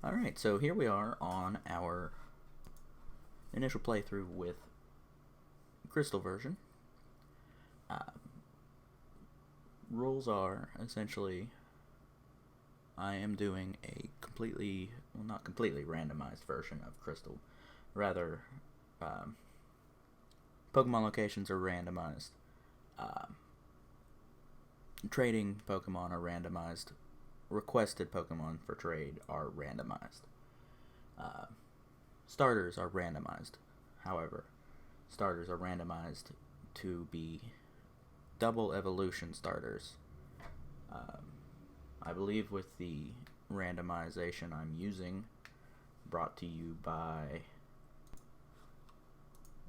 Alright, so here we are on our initial playthrough with Crystal version. Rules are essentially I am doing a completely, well, not completely randomized version of Crystal. Rather, Pokemon locations are randomized. Trading Pokemon are randomized. Requested Pokemon for trade are randomized. Starters are randomized. However, starters are randomized to be double evolution starters. I believe with the randomization I'm using, brought to you by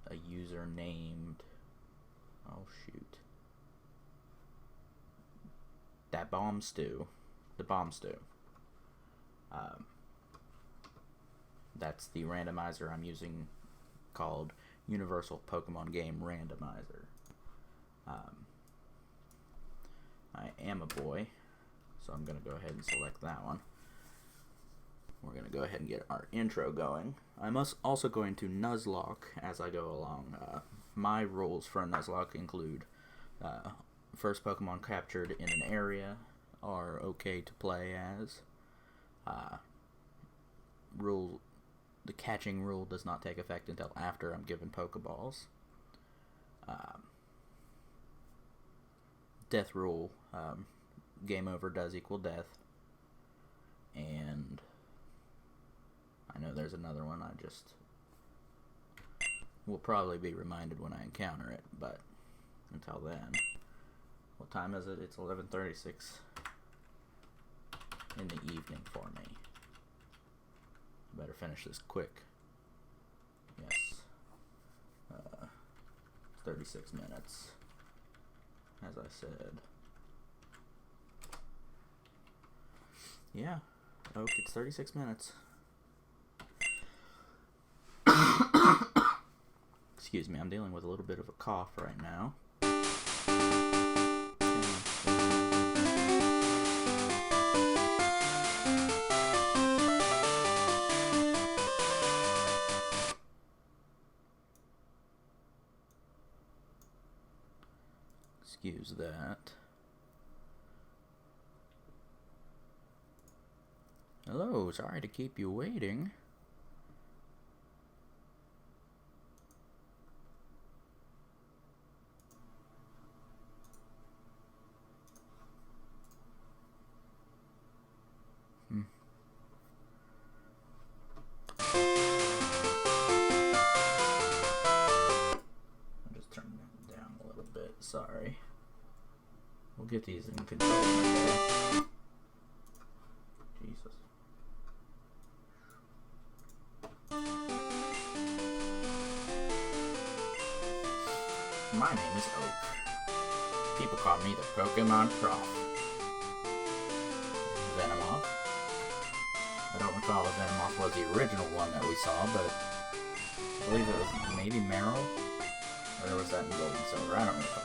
a user named, Dabomstew. That's the randomizer I'm using, called Universal Pokemon Game Randomizer. I am a boy, so I'm going to go ahead and select that one. We're going to go ahead and get our intro going. I'm also going to Nuzlocke as I go along. My rules for a Nuzlocke include first Pokemon captured in an area are okay to play as. The catching rule does not take effect until after I'm given Pokeballs. Death rule, game over does equal death. And I know there's another one, I just will probably be reminded when I encounter it, but until then, what time is it? It's 11:36 in the evening for me. Better finish this quick. Yes. 36 minutes, as I said. Yeah. Okay, it's 36 minutes. Excuse me, I'm dealing with a little bit of a cough right now. Excuse that. Hello, sorry to keep you waiting. I'll just turn that down a little bit, sorry. We'll get these in control. Jesus. My name is Oak. People call me the Pokemon Prof. Venomoth. I don't recall if Venomoth was the original one that we saw, but I believe it was maybe Meryl, or was that in Gold and Silver? I don't recall.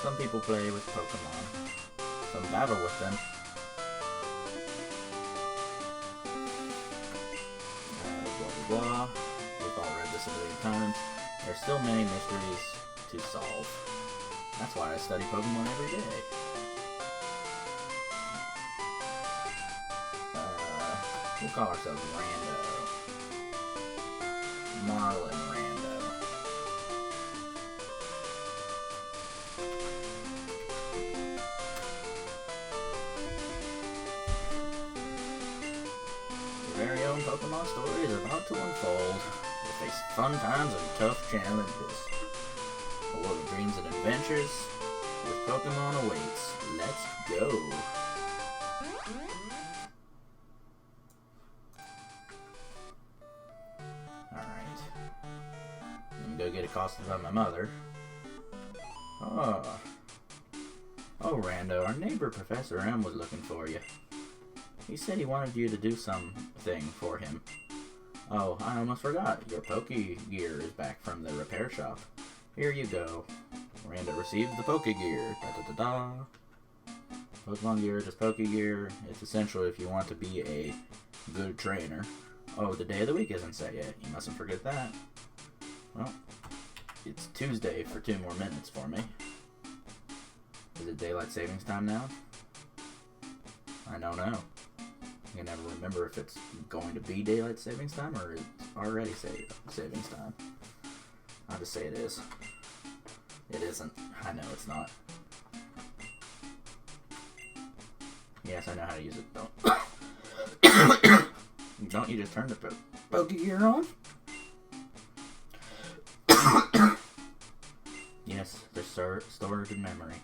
Some people play with Pokemon. Some battle with them. Blah blah blah. We've all read this a million times. There's still many mysteries to solve. That's why I study Pokemon every day. We'll call ourselves Rando. Marlin Rando. Your very own Pokemon story is about to unfold. You'll face fun times and tough challenges. A world of dreams and adventures with Pokemon awaits. Let's go. Go get accosted by my mother. Oh, Rando, our neighbor Professor M was looking for you. He said he wanted you to do something for him. Oh, I almost forgot. Your Pokegear is back from the repair shop. Here you go. Rando received the Pokegear. Da da da da. Pokemon gear, just Poke gear. It's essential if you want to be a good trainer. Oh, the day of the week isn't set yet. You mustn't forget that. Well, it's Tuesday for 2 more minutes for me. Is it daylight savings time now? I don't know. I can never remember if it's going to be daylight savings time or it's already savings time. I'll just say it is. It isn't. I know it's not. Yes, I know how to use it. Don't you just turn the Poke gear on? Yes, they're stored in memory.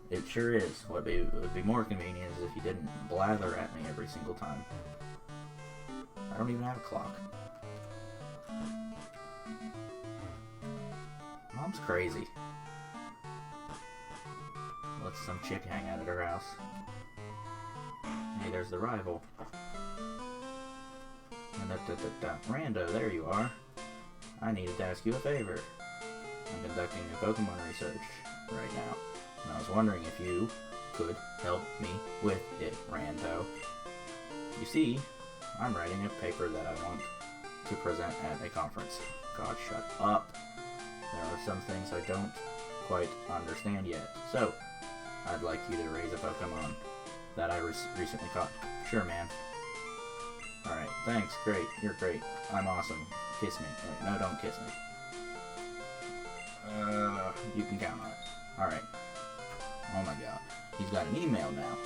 It sure is. What would be more convenient is if you didn't blather at me every single time. I don't even have a clock. Mom's crazy. Let some chick hang out at her house. Hey, there's the rival. Rando, there you are. I needed to ask you a favor. I'm conducting a Pokemon research right now, and I was wondering if you could help me with it, Rando. You see, I'm writing a paper that I want to present at a conference. God, shut up. There are some things I don't quite understand yet, so I'd like you to raise a Pokemon that I recently caught. Sure, man. Alright, thanks, great, you're great. I'm awesome. Kiss me. Wait, no, don't kiss me. You can count on it. Alright. Oh my god. He's got an email now.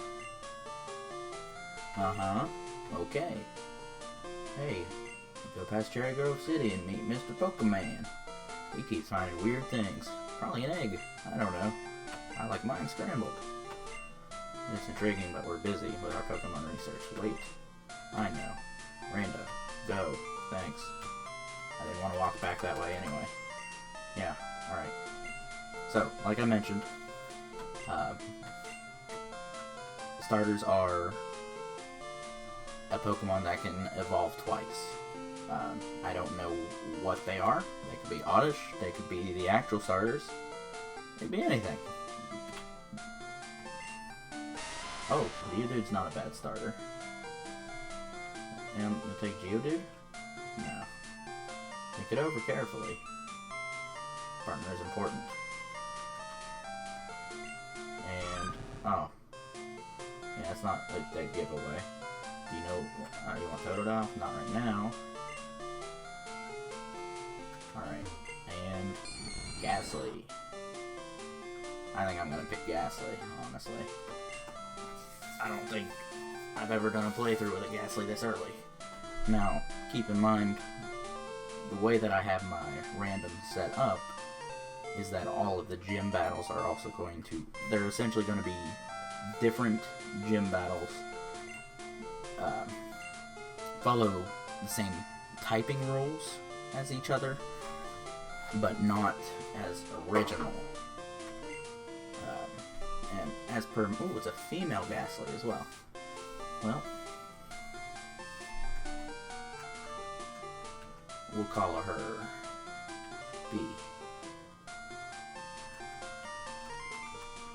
Uh-huh. Okay. Hey, go past Cherry Grove City and meet Mr. Pokemon. He keeps finding weird things. Probably an egg. I don't know. I like mine scrambled. It's intriguing, but we're busy with our Pokemon research. Wait. I know. Rando. Go. Thanks. I didn't want to walk back that way anyway. Yeah. Alright. So, like I mentioned, starters are a Pokemon that can evolve twice. I don't know what they are. They could be Oddish, they could be the actual starters, they could be anything. Oh, Geodude's not a bad starter. And you'll take Geodude? No. Think it over carefully. Partner is important. And, oh. Yeah, it's not a giveaway. Do you know, you want Totodile? Not right now. Alright, and Ghastly. I think I'm gonna pick Ghastly, honestly. I don't think I've ever done a playthrough with a Ghastly this early. Now, keep in mind, the way that I have my random set up is that all of the gym battles are also going to, they're essentially going to be different gym battles, follow the same typing rules as each other, but not as original. And as per, ooh, it's a female Ghastly as well. Well, we'll call her B.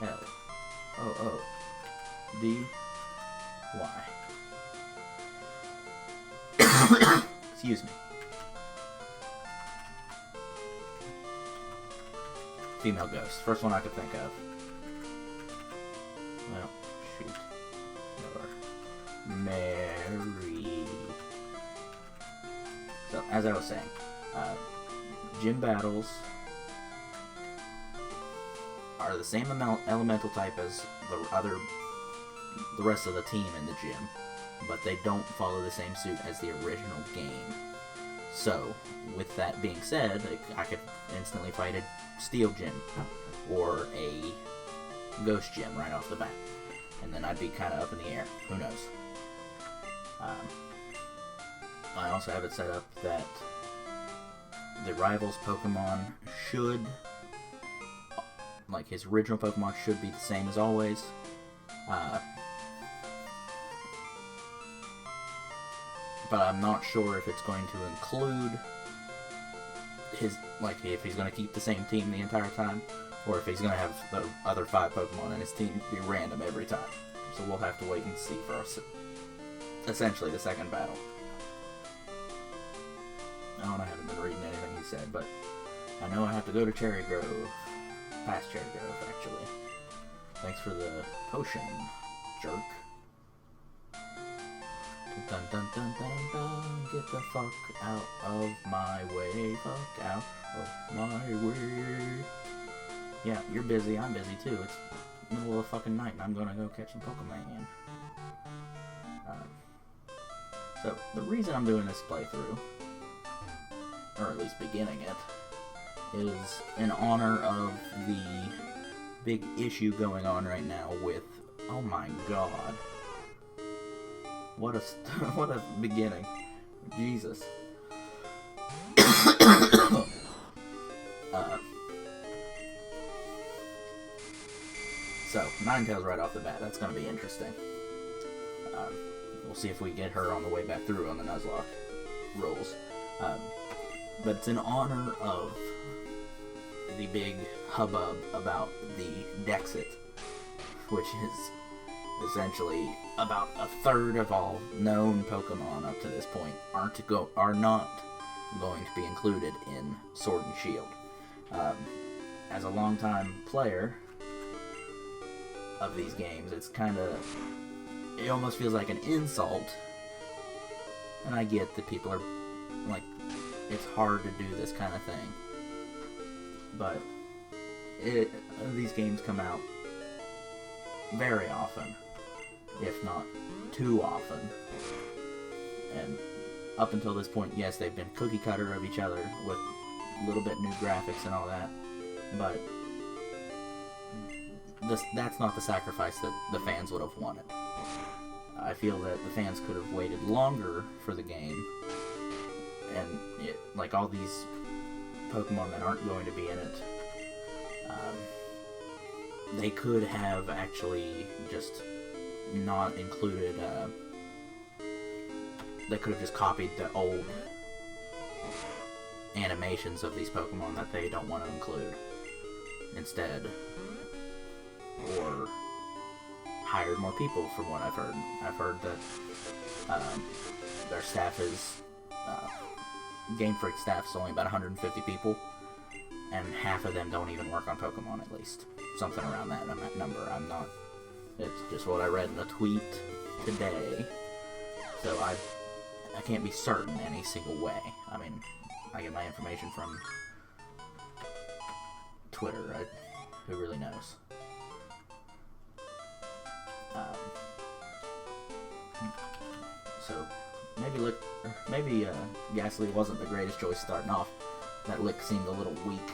L. O. O. D. Y. Excuse me. Female ghost. First one I could think of. Well, shoot. Mary. So, as I was saying, gym battles are the same elemental type as the rest of the team in the gym, but they don't follow the same suit as the original game. So, with that being said, I could instantly fight a steel gym or a ghost gym right off the bat, and then I'd be kind of up in the air. Who knows? I also have it set up that the rival's Pokemon should, like his original Pokemon, should be the same as always. But I'm not sure if it's going to include his, like, if he's going to keep the same team the entire time, or if he's going to have the other 5 Pokemon in his team be random every time. So we'll have to wait and see for us, essentially the second battle. I haven't been reading anything he said, but I know I have to go to Cherry Grove. Past Cherry Grove, actually. Thanks for the potion, jerk. Dun dun dun dun dun, get the fuck out of my way, fuck out of my way. Yeah, you're busy, I'm busy too. It's middle of the fucking night and I'm gonna go catch some Pokemon. So, the reason I'm doing this playthrough, or at least beginning it, is in honor of the big issue going on right now with, oh my god, what a beginning, Jesus. So, Ninetales right off the bat, that's going to be interesting. We'll see if we get her on the way back through on the Nuzlocke rules. But it's in honor of the big hubbub about the Dexit, which is essentially about a third of all known Pokemon up to this point are not going to be included in Sword and Shield. As a longtime player of these games, it almost feels like an insult, and I get that people are like, it's hard to do this kind of thing, but these games come out very often, if not too often, and up until this point, yes, they've been cookie cutter of each other with a little bit new graphics and all that, but that's not the sacrifice that the fans would have wanted. I feel that the fans could have waited longer for the game, and like all these Pokemon that aren't going to be in it, they could have actually just not included, they could have just copied the old animations of these Pokemon that they don't want to include instead, or hired more people, from what I've heard. I've heard that their staff is, Game Freak staff's only about 150 people, and half of them don't even work on Pokemon, at least. Something around that number. It's just what I read in a tweet today, so I can't be certain any single way. I mean, I get my information from Twitter, who really knows? So maybe Ghastly wasn't the greatest choice starting off. That lick seemed a little weak,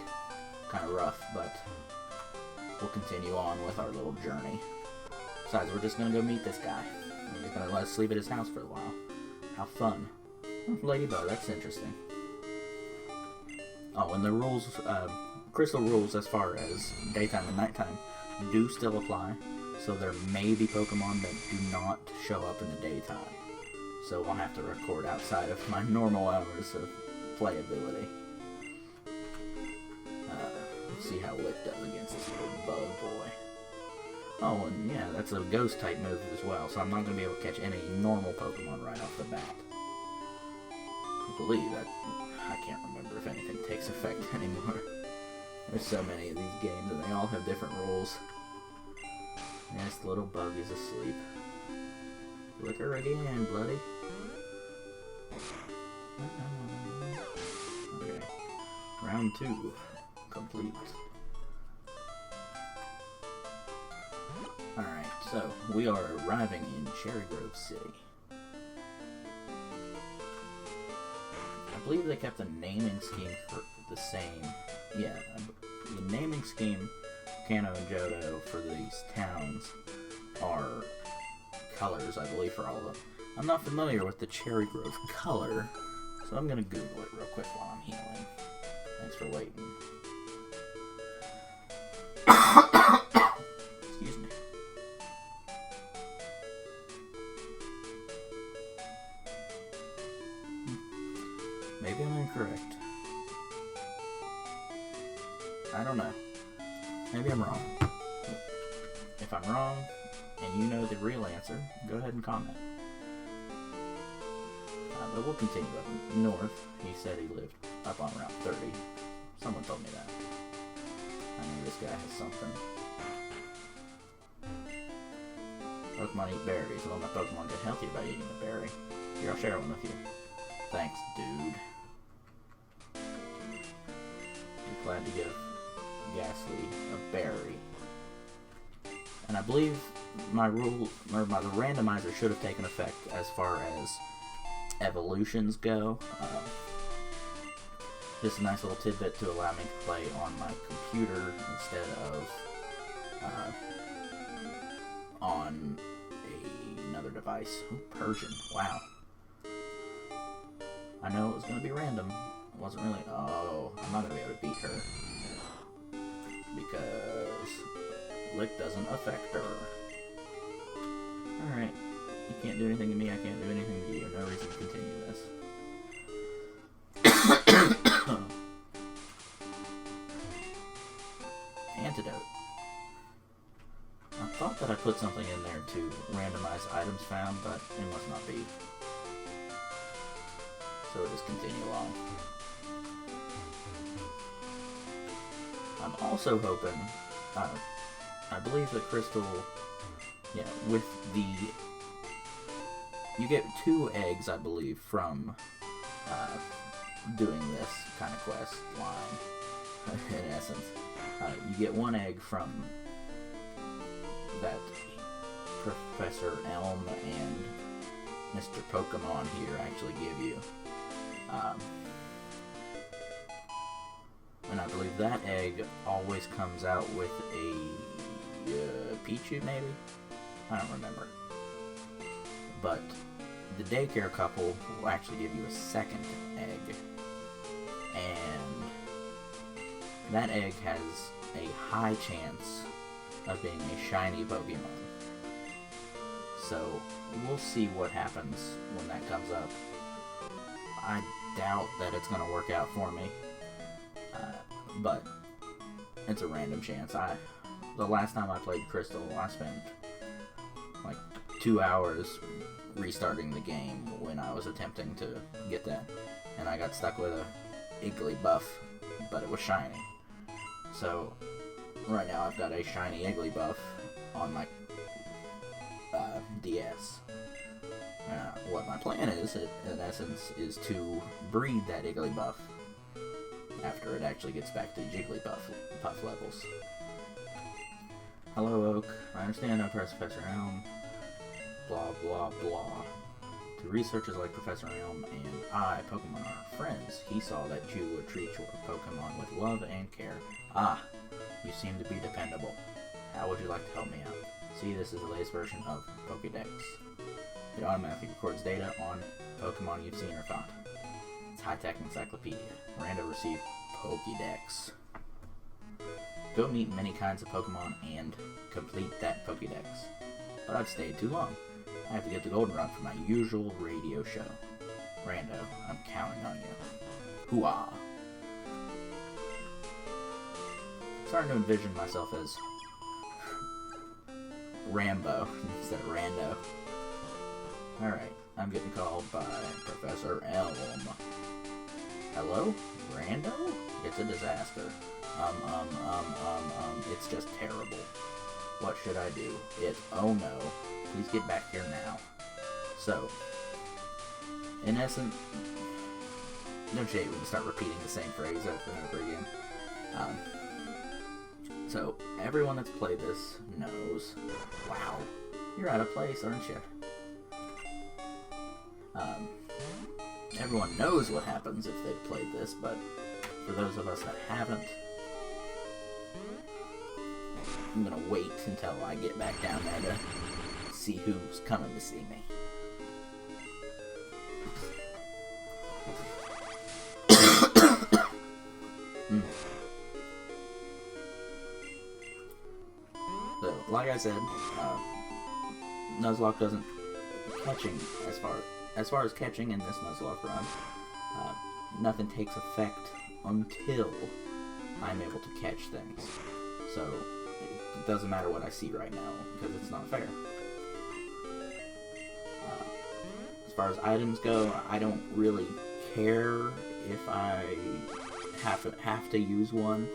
kind of rough, but we'll continue on with our little journey. Besides, we're just gonna go meet this guy. He's gonna let us sleep at his house for a while. How fun. Ladybug, that's interesting. Oh, and the rules, crystal rules as far as daytime and nighttime do still apply. So there may be Pokemon that do not show up in the daytime. So I'll have to record outside of my normal hours of playability. Let's see how Lick does against this little bug boy. Oh, and yeah, that's a ghost type move as well, so I'm not going to be able to catch any normal Pokemon right off the bat. I believe that. I can't remember if anything takes effect anymore. There's so many of these games and they all have different rules. Yes, the little bug is asleep. Lick her again, bloody. Okay. Round 2. Complete. Alright, so we are arriving in Cherry Grove City. I believe they kept the naming scheme for the same. Yeah, the naming scheme, Kanto and Johto, for these towns are colors, I believe, for all of them. I'm not familiar with the Cherry Grove color, so I'm gonna Google it real quick while I'm healing. Thanks for waiting. Excuse me. Maybe I'm incorrect. I don't know. Maybe I'm wrong. If I'm wrong, and you know the real answer, go ahead and comment. But we'll continue up north. He said he lived up on Route 30. Someone told me that. I know this guy has something. Pokemon eat berries. Well, my Pokemon get healthy by eating a berry. Here, I'll share one with you. Thanks, dude. I'm glad to give Ghastly a berry. And I believe my rule, or the randomizer should have taken effect as far as evolutions go. Just a nice little tidbit to allow me to play on my computer instead of on another device. Ooh, Persian, wow. I know it was going to be random. It wasn't really. Oh, I'm not going to be able to beat her because Lick doesn't affect her. Alright. You can't do anything to me, I can't do anything to you. No reason to continue this. Antidote. I thought that I put something in there to randomize items found, but it must not be. So we'll just continue along. I'm also hoping, I believe that Crystal, yeah, with the, you get 2 eggs, I believe, from doing this kind of quest line, in essence. You get 1 egg from that Professor Elm and Mr. Pokemon here actually give you. And I believe that egg always comes out with a Pichu, maybe? I don't remember. But the daycare couple will actually give you a 2nd egg. And that egg has a high chance of being a shiny Pokemon. So we'll see what happens when that comes up. I doubt that it's going to work out for me. But it's a random chance. The last time I played Crystal, I spent like 2 hours restarting the game when I was attempting to get that, and I got stuck with a Igglybuff, but it was shiny. So right now I've got a shiny Igglybuff on my DS. What my plan is, in essence, is to breed that Igglybuff after it actually gets back to Jigglypuff levels. Hello, Oak. I understand, Professor Elm. Blah, blah, blah. To researchers like Professor Elm and I, Pokemon are friends. He saw that you would treat your Pokemon with love and care. Ah, you seem to be dependable. How would you like to help me out? See, this is the latest version of Pokédex. It automatically records data on Pokemon you've seen or found. It's high-tech encyclopedia. Miranda received Pokédex. Go meet many kinds of Pokemon and complete that Pokédex. But I've stayed too long. I have to get the Goldenrod for my usual radio show. Rando, I'm counting on you. Hooah! Starting to envision myself as Rambo instead of Rando. Alright, I'm getting called by Professor Elm. Hello? Rando? It's a disaster. It's just terrible. What should I do? Oh no. Please get back here now. So, in essence, don't you hate when you start repeating the same phrase over and over again? So, everyone that's played this knows, wow, you're out of place, aren't you? Everyone knows what happens if they've played this, but for those of us that haven't, I'm gonna wait until I get back down there to see who's coming to see me. So, like I said, Nuzlocke doesn't catching as far as catching in this Nuzlocke run. Nothing takes effect until I'm able to catch things. So it doesn't matter what I see right now, because it's not fair. As far as items go, I don't really care if I have to use one.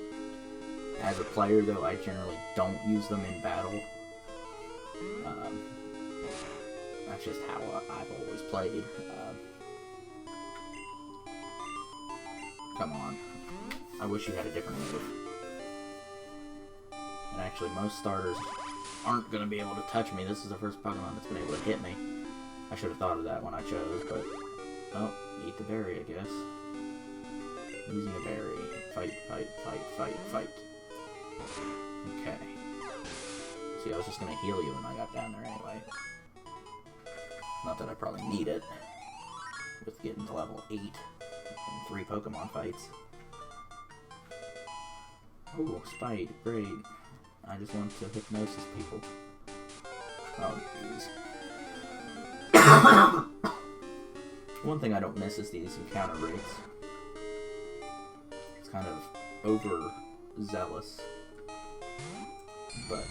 As a player, though, I generally don't use them in battle. That's just how I've always played. Come on. I wish you had a different move. And actually, most starters aren't going to be able to touch me. This is the first Pokemon that's been able to hit me. I should have thought of that when I chose, but... Oh, eat the berry, I guess. Using a berry. Fight, fight, fight, fight, fight. Okay. See, I was just going to heal you when I got down there anyway. Not that I probably need it. With getting to level 8 in 3 Pokemon fights. Oh, Spite, great. I just want to hypnosis people. Oh, jeez. One thing I don't miss is these encounter rates. It's kind of overzealous. But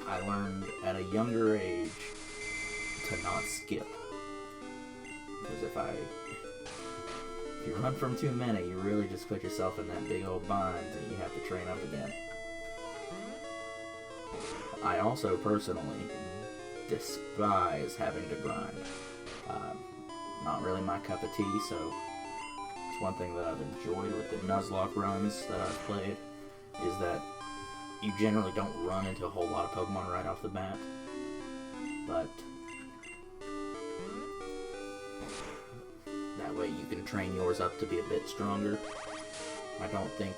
I learned at a younger age to not skip. Because if you run from too many, you really just put yourself in that big old bind and you have to train up again. I also personally despise having to grind. Not really my cup of tea, so it's one thing that I've enjoyed with the Nuzlocke runs that I've played, is that you generally don't run into a whole lot of Pokemon right off the bat, but that way you can train yours up to be a bit stronger. I don't think,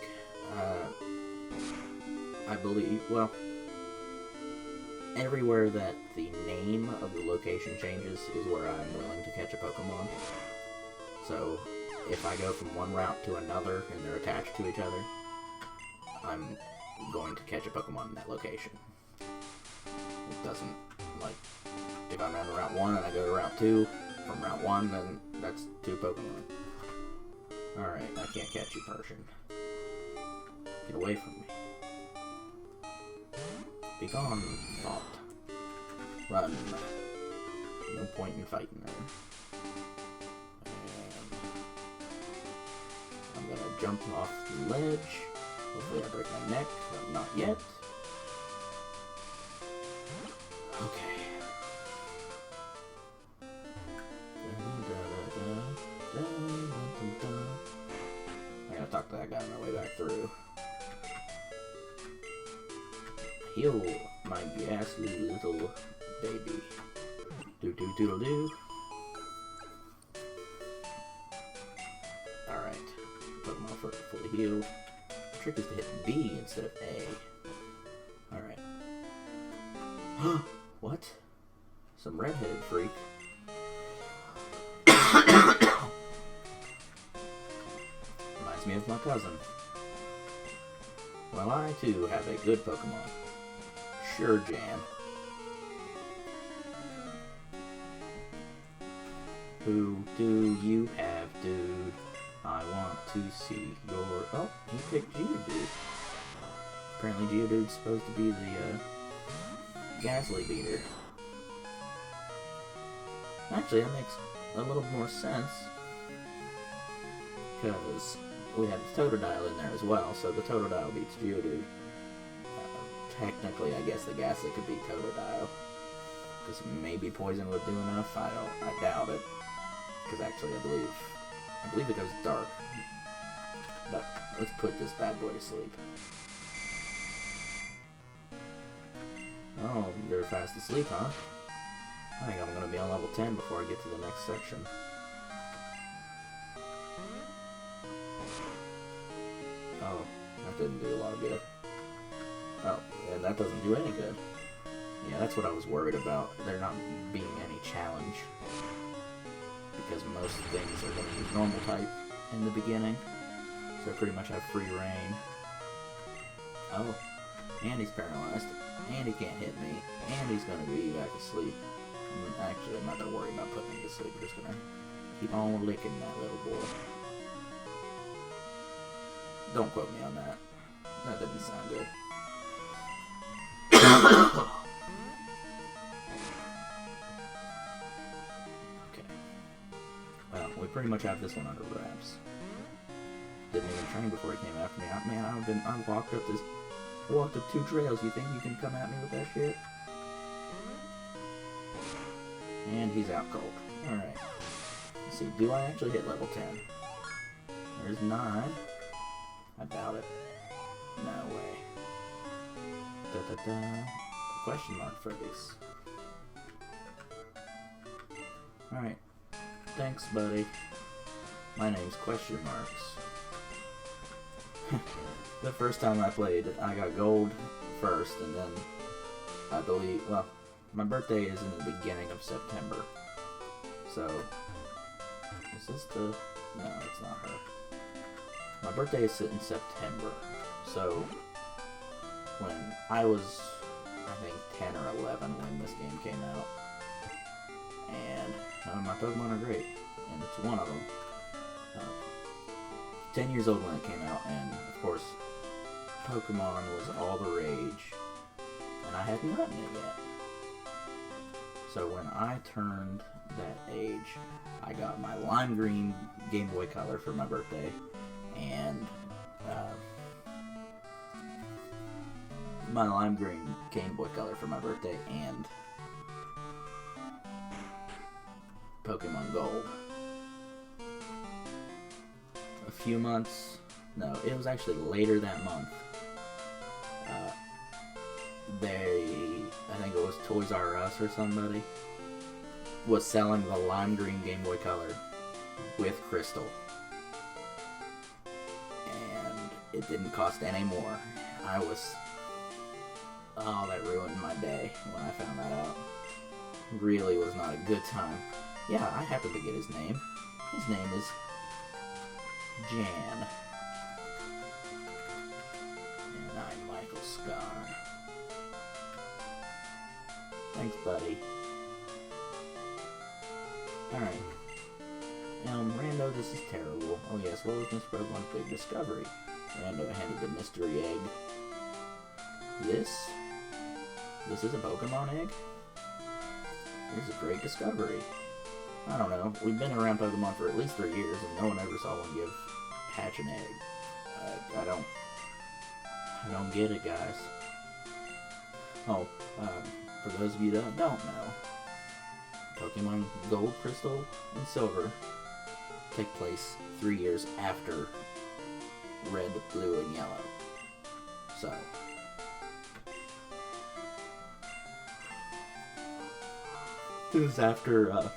I believe, well, everywhere that the name of the location changes is where I'm willing to catch a Pokemon. So, if I go from one route to another and they're attached to each other, I'm going to catch a Pokemon in that location. It doesn't, like, if I'm on Route 1 and I go to Route 2, from Route 1, then that's 2 Pokemon. Alright, I can't catch you, Persian. Get away from me. Be gone, thought. Run. No point in fighting her. And I'm gonna jump off the ledge. Hopefully I break my neck, but not yet. Okay. I gotta talk to that guy on my way back through. Heal my ghastly little baby. Do. Alright. Pokemon for fully healed. The trick is to hit B instead of A. Alright. What? Some redheaded freak. Reminds me of my cousin. Well, I too have a good Pokemon. Sure, Jan. Who do you have, dude? I want to see your... Oh, he picked Geodude. Apparently Geodude's supposed to be the, Ghastly Beater. Actually, that makes a little more sense. Because we have the Totodile in there as well, so the Totodile beats Geodude. Technically, I guess the Ghastly could beat Totodile. Because maybe Poison would do enough. I doubt it. Because actually, I believe it goes dark. But let's put this bad boy to sleep. Oh, you're fast asleep, huh? I think I'm going to be on level 10 before I get to the next section. Oh, that didn't do a lot of good. Oh, and that doesn't do any good. Yeah, that's what I was worried about. There not being any challenge. Because most things are going to use normal type in the beginning. So I pretty much have free reign. Oh, and he's paralyzed. And he can't hit me. And he's going to be back asleep. Actually, I'm not going to worry about putting him to sleep. I'm just going to keep on licking that little boy. Don't quote me on that. That didn't sound good. Okay. Well, we pretty much have this one under wraps. Didn't even train before he came after me. Man, I walked up 2 trails. You think you can come at me with that shit? And he's out cold. Alright. Let's see, do I actually hit level 10? There's 9. I doubt it. No way. Question mark for this. Alright. Thanks, buddy. My name's Question Marks. The first time I played, I got gold first, and then I believe, well, my birthday is in the beginning of September. So, is this the, no, it's not her. My birthday is in September. So, when I was, I think, 10 or 11 when this game came out. And my Pokemon are great, and it's one of them. 10 years old when it came out, and of course, Pokemon was all the rage, and I hadn't gotten it yet. So when I turned that age, I got my lime green Game Boy Color for my birthday, and Pokemon Gold. A few months, no, it was actually later that month. I think it was Toys R Us or somebody, was selling the lime green Game Boy Color with Crystal. And it didn't cost any more. Oh, that ruined my day when I found that out. Really was not a good time. Yeah, I happened to get his name. His name is Jan. And I'm Michael Scar. Thanks, buddy. Alright. Rando, this is terrible. Oh yes, what was Miss Pokemon's big discovery? Rando handed the mystery egg. This is a Pokemon egg? This is a great discovery. I don't know. We've been around Pokemon for at least 3 years, and no one ever saw one give Hatch an egg. I don't get it, guys. Oh, for those of you that don't know, Pokemon Gold, Crystal, and Silver take place 3 years after Red, Blue, and Yellow. So, it was after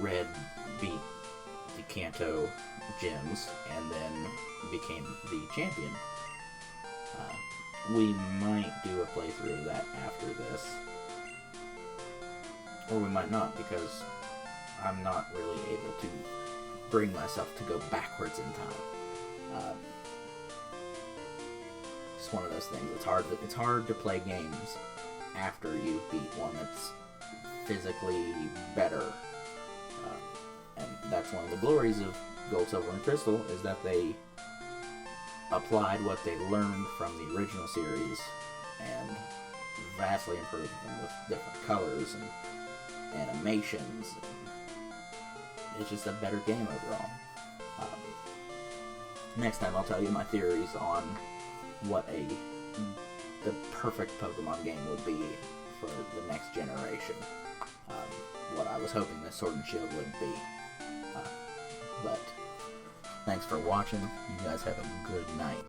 Red beat the Kanto gyms and then became the champion. We might do a playthrough of that after this. Or we might not, because I'm not really able to bring myself to go backwards in time. It's one of those things. It's hard to play games after you beat one that's physically better. And that's one of the glories of Gold, Silver, and Crystal, is that they applied what they learned from the original series and vastly improved them with different colors and animations. It's just a better game overall. Next time I'll tell you my theories on what the perfect Pokemon game would be for the next generation. What I was hoping the Sword and Shield would be. But thanks for watching. You guys have a good night.